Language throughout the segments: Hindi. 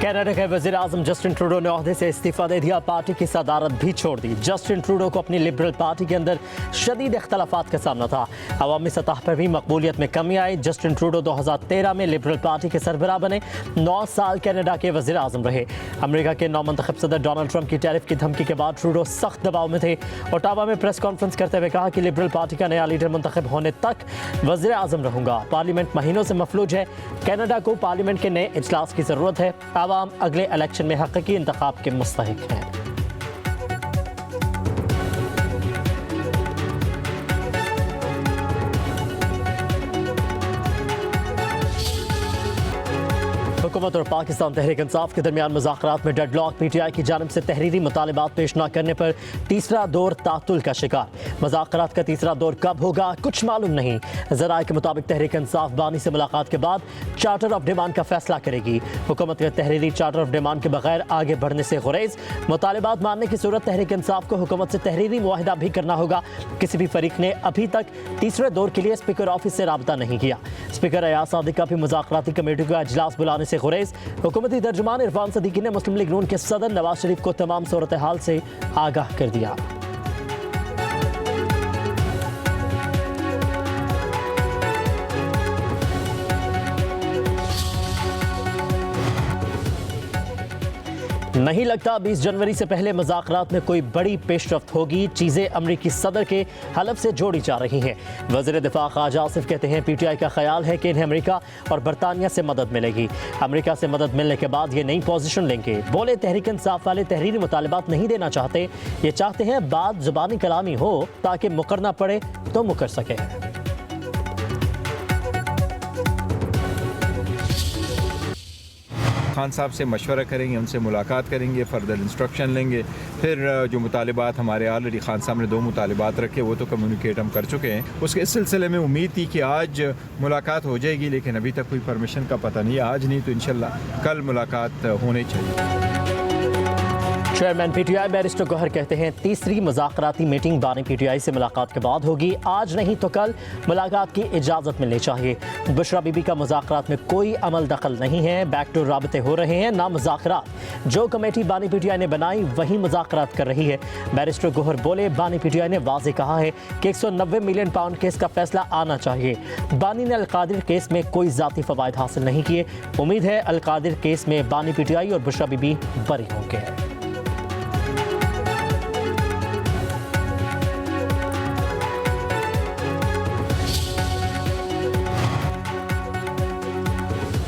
कनाडा के वज़ीर आज़म जस्टिन ट्रूडो ने ओहदे से इस्तीफ़ा दे दिया, पार्टी की सदारत भी छोड़ दी। जस्टिन ट्रूडो को अपनी लिबरल पार्टी के अंदर शदीद इख्तलाफात का सामना था। अवामी सतह पर भी मकबूलियत में कमी आई। जस्टिन ट्रूडो 2013 में लिबरल पार्टी के सरबराह बने, 9 साल कनाडा के वज़ीर आज़म रहे। अमेरिका के नौमंतखब सदर डोनाल्ड ट्रंप की टैरिफ की धमकी के बाद ट्रूडो सख्त दबाव में थे। ओटावा में प्रेस कॉन्फ्रेंस करते हुए कहा कि लिबरल पार्टी का नया लीडर मुंतखब होने तक वज़ीर आज़म रहूंगा। पार्लियामेंट महीनों से मफलूज है। कनाडा को पार्लियामेंट के नए इजलास की ज़रूरत है। आवाम अगले इलेक्शन में हकीकी इंतखाब के मुस्तहिक हैं। हुकूमत और पाकिस्तान तहरीक इंसाफ के दरमियान मुज़ाकरात में डेडलॉक। PTI की जानिब से तहरीरी मुतालिबात पेश न करने पर तीसरा दौर तातुल का शिकार। मुज़ाकरात का तीसरा दौर कब होगा कुछ मालूम नहीं। ज़राए के मुताबिक तहरीक इंसाफ बानी से मुलाकात के बाद चार्टर ऑफ डिमांड का फैसला करेगी। हुकूमत के तहरीरी चार्टर ऑफ डिमांड के बगैर आगे बढ़ने से गुरेज। मुतालिबात मानने की सूरत तहरीक इंसाफ को हुकूमत से तहरीरी मुआहिदा भी करना होगा। किसी भी फरीक ने अभी तक तीसरे दौर के लिए स्पीकर ऑफिस से राबता नहीं किया। स्पीकर अयाज सादिक का भी मुज़ाकराती कमेटी का इजलास बुलाने से गुरेज। हुकूमती तर्जुमान इरफान सदीकी ने मुस्लिम लीग नून के सदर नवाज शरीफ को तमाम सूरत हाल से आगाह कर दिया। नहीं लगता 20 जनवरी से पहले मुज़ाकरात में कोई बड़ी पेशरफ्त होगी। चीज़ें अमरीकी सदर के हलफ से जोड़ी जा रही हैं। वज़ीर दिफा ख्वाजा आसिफ कहते हैं PTI का ख्याल है कि इन्हें अमेरिका और बरतानिया से मदद मिलेगी। अमेरिका से मदद मिलने के बाद ये नई पोजीशन लेंगे। बोले तहरीक इंसाफ वाले तहरीरी मुतालिबात नहीं देना चाहते, ये चाहते हैं बात ज़ुबानी कलामी हो ताकि मुकरना पड़े तो मुकर सके। खान साहब से मशवरा करेंगे, उनसे मुलाकात करेंगे, फर्दर इंस्ट्रक्शन लेंगे। फिर जो मुतालिबात हमारे ऑलरेडी खान साहब ने 2 मुतालिबात रखे वो तो कम्युनिकेट हम कर चुके हैं। उसके इस सिलसिले में उम्मीद थी कि आज मुलाकात हो जाएगी, लेकिन अभी तक कोई परमिशन का पता नहीं है। आज नहीं तो इंशाल्लाह कल मुलाकात होनी चाहिए। चेयरमैन PTI बैरिस्टर गौहर कहते हैं तीसरी मुज़ाकराती मीटिंग बानी PTI से मुलाकात के बाद होगी। आज नहीं तो कल मुलाकात की इजाज़त मिलनी चाहिए। बुशरा बीबी का मुज़ाकरात में कोई अमल दखल नहीं है। बैक टू राबते हो रहे हैं ना मुज़ाकरात। जो कमेटी बानी PTI ने बनाई वही मुज़ाकरात कर रही है। बैरिस्टर गौहर बोले बानी PTI ने वाज़े कहा है कि 190 मिलियन पाउंड केस का फैसला आना चाहिए। बानी ने अलकादिर केस में कोई ज़ाती फ़वाइद हासिल नहीं किए। उम्मीद है अलकादिर केस में बानी PTI और बुशरा बीबी बरी होंगे।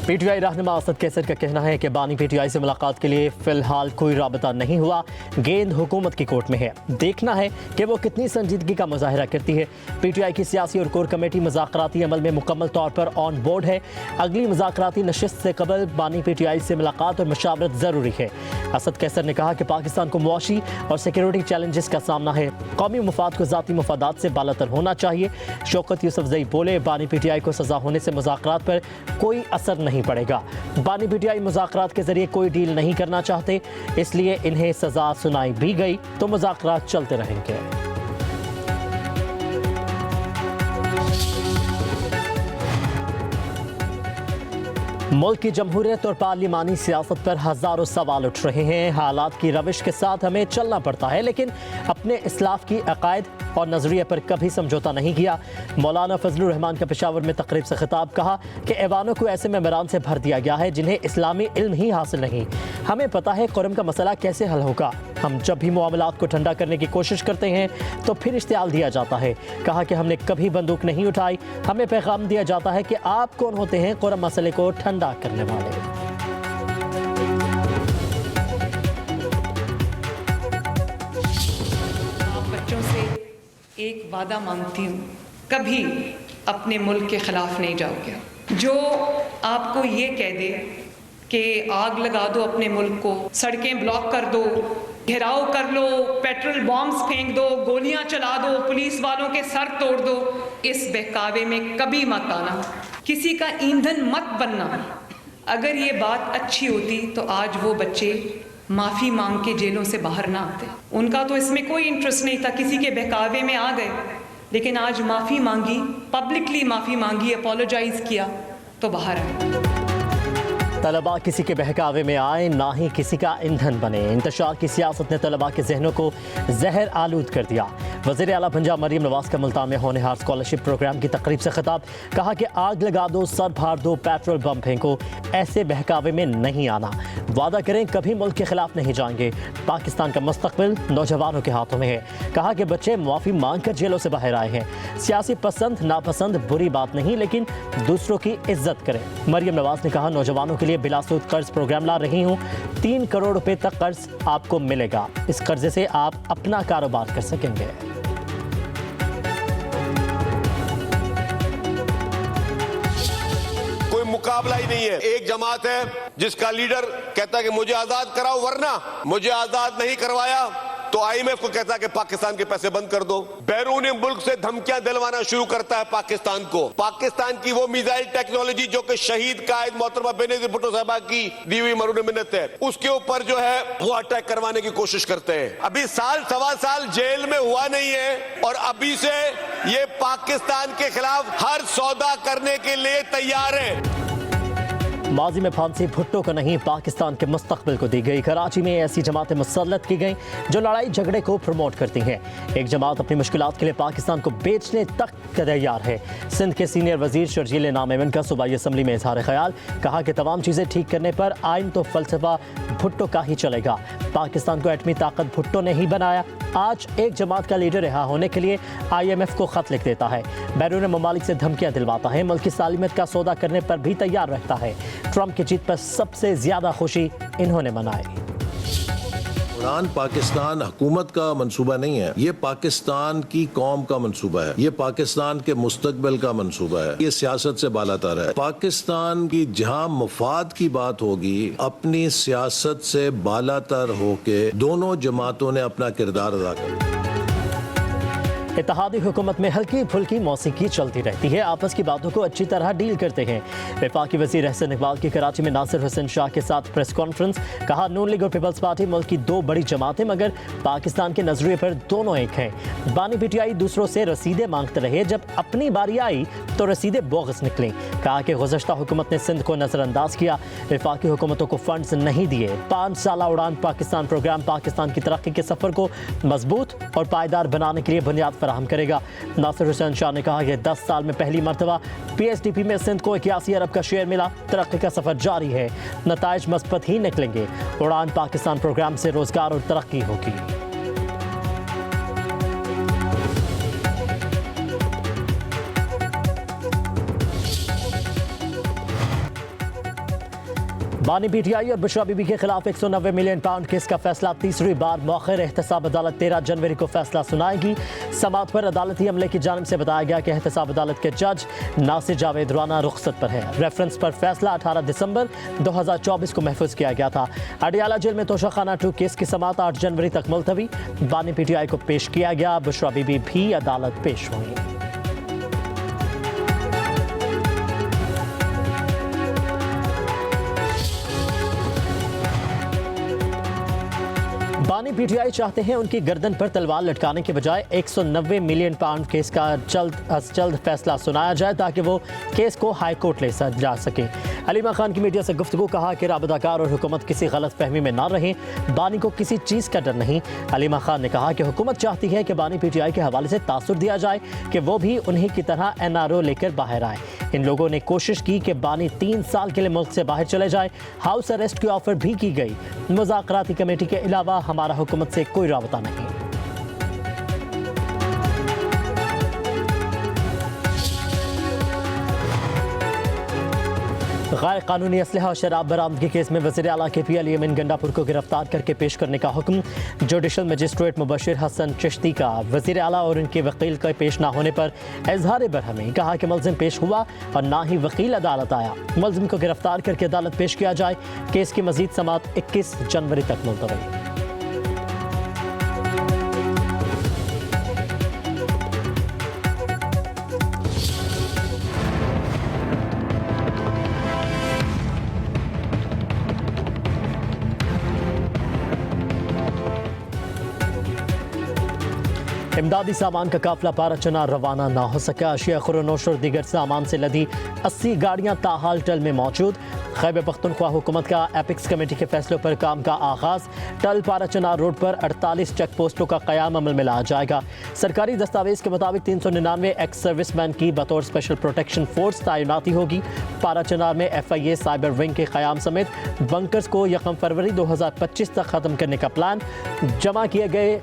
PTI रहनुमा असद कैसर का कहना है कि बानी PTI से मुलाकात के लिए फिलहाल कोई राबता नहीं हुआ। गेंद हुकूमत की कोर्ट में है, देखना है कि वो कितनी संजीदगी का मुजाहिरा करती है। PTI की सियासी और कोर कमेटी मुज़ाकराती अमल में मुकम्मल तौर पर ऑन बोर्ड है। अगली मुज़ाकराती नशिस्त से कबल बानी PTI से मुलाकात और मशावरत ज़रूरी है। असद कैसर ने कहा कि पाकिस्तान को मुआशी और सिक्योरिटी चैलेंजेस का सामना है। कौमी मुफाद को ज़ाती मुफादात से बालातर होना चाहिए। शौकत यूसुफजई बोले बानी PTI को सज़ा होने से मुज़ाकरात पर कोई असर नहीं पड़ेगा। बानी PTI मुज़ाकरात के जरिए कोई डील नहीं करना चाहते, इसलिए इन्हें सजा सुनाई भी गई तो मुज़ाकरात चलते रहेंगे। मुल्क की जमहूरियत और पार्लिमानी सियासत पर हज़ारों सवाल उठ रहे हैं। हालात की रविश के साथ हमें चलना पड़ता है, लेकिन अपने इस्लाफ की अकायद और नज़रिए पर कभी समझौता नहीं किया। मौलाना फजलुर रहमान का पेशावर में तकरीब से खिताब कहा कि ऐवानों को ऐसे मेंबरान से भर दिया गया है जिन्हें इस्लामी इल्म ही हासिल नहीं। हमें पता है कुरम का मसला कैसे हल होगा। हम जब भी मामलात को ठंडा करने की कोशिश करते हैं तो फिर इश्तियाल दिया जाता है। कहा कि हमने कभी बंदूक नहीं उठाई। हमें पैगाम दिया जाता है कि आप कौन होते हैं कुरम मसले को ठंडा करने वाले। एक वादा मांगती हूँ, कभी अपने मुल्क के खिलाफ नहीं जाओगे। जो आपको ये कह दे कि आग लगा दो अपने मुल्क को, सड़कें ब्लॉक कर दो, घेराव कर लो, पेट्रोल बॉम्ब्स फेंक दो, गोलियां चला दो, पुलिस वालों के सर तोड़ दो, इस बहकावे में कभी मत आना, किसी का ईंधन मत बनना। अगर ये बात अच्छी होती तो आज वो बच्चे माफ़ी मांग के जेलों से बाहर ना आते। उनका तो इसमें कोई इंटरेस्ट नहीं था, किसी के बहकावे में आ गए, लेकिन आज माफ़ी मांगी, पब्लिकली माफ़ी मांगी, अपोलोजाइज किया तो बाहर आए। तलबा किसी के बहकावे में आए, ना ही किसी का ईंधन बने। इंतशार की सियासत ने तलबा के जहनों को जहर आलूद कर दिया। वज़ीर आला पंजाब मरियम नवाज का मुल्तान में होनहार स्कॉलरशिप प्रोग्राम की तकरीब से खिताब, कहा कि आग लगा दो, सर फाड़ दो, पेट्रोल बम फेंको, ऐसे बहकावे में नहीं आना। वादा करें कभी मुल्क के खिलाफ नहीं जाएंगे। पाकिस्तान का मुस्तकबिल नौजवानों के हाथों में है। कहा कि बच्चे माफ़ी मांग कर जेलों से बाहर आए हैं। सियासी पसंद नापसंद बुरी बात नहीं, लेकिन दूसरों की इज्जत करें। मरियम नवाज ने कहा, नौजवानों के लिए बिलासूद कर्ज प्रोग्राम ला रही हूँ। 3 करोड़ रुपए तक कर्ज आपको मिलेगा। इस कर्जे से आप अपना कारोबार कर सकेंगे। कोई मुकाबला ही नहीं है। एक जमात है जिसका लीडर कहता है कि मुझे आजाद कराओ, वरना मुझे आजाद नहीं करवाया तो आईएमएफ को कहता है कि पाकिस्तान के पैसे बंद कर दो। बैरूनी मुल्क से धमकियां दिलवाना शुरू करता है पाकिस्तान को। पाकिस्तान की वो मिसाइल टेक्नोलॉजी जो कि शहीद कायद मोहतरमा बेनजीर भुट्टो साहबा की दी हुई मरून मिन्नत है, उसके ऊपर जो है वो अटैक करवाने की कोशिश करते हैं। अभी साल सवा साल जेल में हुआ नहीं है और अभी से ये पाकिस्तान के खिलाफ हर सौदा करने के लिए तैयार है। माजी में फांसी भुट्टो को नहीं, पाकिस्तान के मुस्तकबिल को दी गई। कराची में ऐसी जमातें मुसल्लत की गईं जो लड़ाई झगड़े को प्रमोट करती हैं। एक जमात अपनी मुश्किलात के लिए पाकिस्तान को बेचने तक तैयार है। सिंध के सीनियर वजीर शर्जील नामेमन का सूबाई असम्बली में इजहार ख्याल, कहा कि तमाम चीज़ें ठीक करने पर आइन तो फलसफा भुट्टो का ही चलेगा। पाकिस्तान को एटमी ताकत भुट्टो ने ही बनाया। आज एक जमात का लीडर रिहा होने के लिए IMF को खत लिख देता है, बैरून ममालिक से धमकियां दिलवाता है, मुल्क की सालिमियत का सौदा करने पर भी तैयार रहता है। ट्रंप की जीत पर सबसे ज्यादा खुशी इन्होंने मनाई। उड़ान पाकिस्तान हुकूमत का मंसूबा नहीं है, ये पाकिस्तान की कौम का मंसूबा है, ये पाकिस्तान के मुस्तकबिल का मंसूबा है, ये सियासत से बालातर है। पाकिस्तान की जहां मफाद की बात होगी, अपनी सियासत से बालातर होके दोनों जमातों ने अपना किरदार अदा किया। इत्तेहादी हुकूमत में हल्की फुल्की मौसीकी चलती रहती है, आपस की बातों को अच्छी तरह डील करते हैं। वफाकी वज़ीर अहसन इकबाल की कराची में नासिर हुसैन शाह के साथ प्रेस कॉन्फ्रेंस, कहा नून लीग और पीपल्स पार्टी मुल्क की 2 बड़ी जमातें, मगर पाकिस्तान के नजरिए पर दोनों एक हैं। बानी PTI दूसरों से रसीदें मांगते रहे, जब अपनी बारी आई तो रसीदें बोगस निकली। कहा कि गुज़श्ता हुकूमत ने सिंध को नज़रअंदाज किया, वफाकी हुकूमतों को फंड्स नहीं दिए। 5 साला उड़ान पाकिस्तान प्रोग्राम पाकिस्तान की तरक्की के सफ़र को मजबूत और पायदार बनाने के लिए बुनियाद फराहम करेगा। नासिर हुसैन शाह ने कहा कि 10 साल में पहली मरतबा PSDP में सिंध को 81 अरब का शेयर मिला। तरक्की का सफर जारी है, नताइज मस्बत ही निकलेंगे। उड़ान पाकिस्तान प्रोग्राम से रोजगार और तरक्की होगी। बानी PTI और बुशरा बीबी के खिलाफ 190 मिलियन पाउंड केस का फैसला तीसरी बार मौखर। एहतसाब अदालत 13 जनवरी को फैसला सुनाएगी। समाअत पर अदालती अमले की जानिब से बताया गया कि एहतसाब अदालत के जज नासिर जावेद राना रुखसत पर है। रेफरेंस पर फैसला 18 दिसंबर 2024 को महफूज किया गया था। अडियाला जेल में तोशाखाना 2 केस की समाअत 8 जनवरी तक मुलतवी। बानी PTI को पेश किया गया, बुशरा बीबी भी अदालत पेश हुई। बानी PTI चाहते हैं उनकी गर्दन पर तलवार लटकाने के बजाय 190 मिलियन पाउंड केस का जल्द फैसला सुनाया जाए, ताकि वो केस को हाई कोर्ट ले जा सके। अलीमा खान की मीडिया से गुफ्तगू, कहा कि राबताकार और हुकूमत किसी गलत फहमी में ना रहें, बानी को किसी चीज़ का डर नहीं। अलीमा खान ने कहा कि हुकूमत चाहती है कि बानी PTI के हवाले से तासुर दिया जाए कि वो भी उन्हीं की तरह NRO लेकर बाहर आए। इन लोगों ने कोशिश की कि बानी 3 साल के लिए मुल्क से बाहर चले जाए। हाउस अरेस्ट की ऑफर भी की गई। मुज़ाकराती कमेटी के अलावा हमारा हुकूमत से कोई राबता नहीं। गैर कानूनी असलहा और शराब बरामदगी केस में वज़ीर आला KP अली अमीन गंडापुर को गिरफ्तार करके पेश करने का हुक्म। जुडिशल मजिस्ट्रेट मुबशिर हसन चिश्ती का वज़ीर आला और उनके वकील के पेश न होने पर इजहार बरहमी, कहा कि मुलजिम पेश हुआ और ना ही वकील अदालत आया। मुलजिम को गिरफ्तार करके अदालत पेश किया जाए। केस की मजीद समाअत 21 जनवरी तक मुलतवी। इमदादी सामान का काफिला पारा चनार रवाना ना हो सका। अशिया खुरनोश और दीगर सामान से लदी 80 गाड़ियां ताहाल टल में मौजूद। खैबर पख्तूनख्वा हुकूमत का एपिक्स कमेटी के फैसलों पर काम का आगाज। टल पारा चनार रोड पर 48 चेक पोस्टों का कयाम अमल में लाया जाएगा। सरकारी दस्तावेज के मुताबिक 399 एक्स सर्विसमैन की बतौर स्पेशल प्रोटेक्शन फोर्स तैनाती होगी। पारा चनार में FIA साइबर विंग के कयाम समेत बंकर्स को 1 फरवरी 2025 तक ख़त्म करने का प्लान। जमा किए गए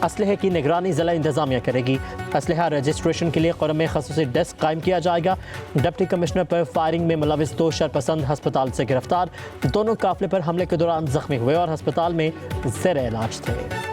असलहे की निगरानी ज़िला इंतज़ामिया करेगी। असलहा रजिस्ट्रेशन के लिए क़ुरम में ख़ुसूसी डेस्क कायम किया जाएगा। डिप्टी कमिश्नर पर फायरिंग में मुलविस 2 शरपसंद हस्पताल से गिरफ्तार। दोनों काफिले पर हमले के दौरान जख्मी हुए और हस्पताल में ज़ेर इलाज थे।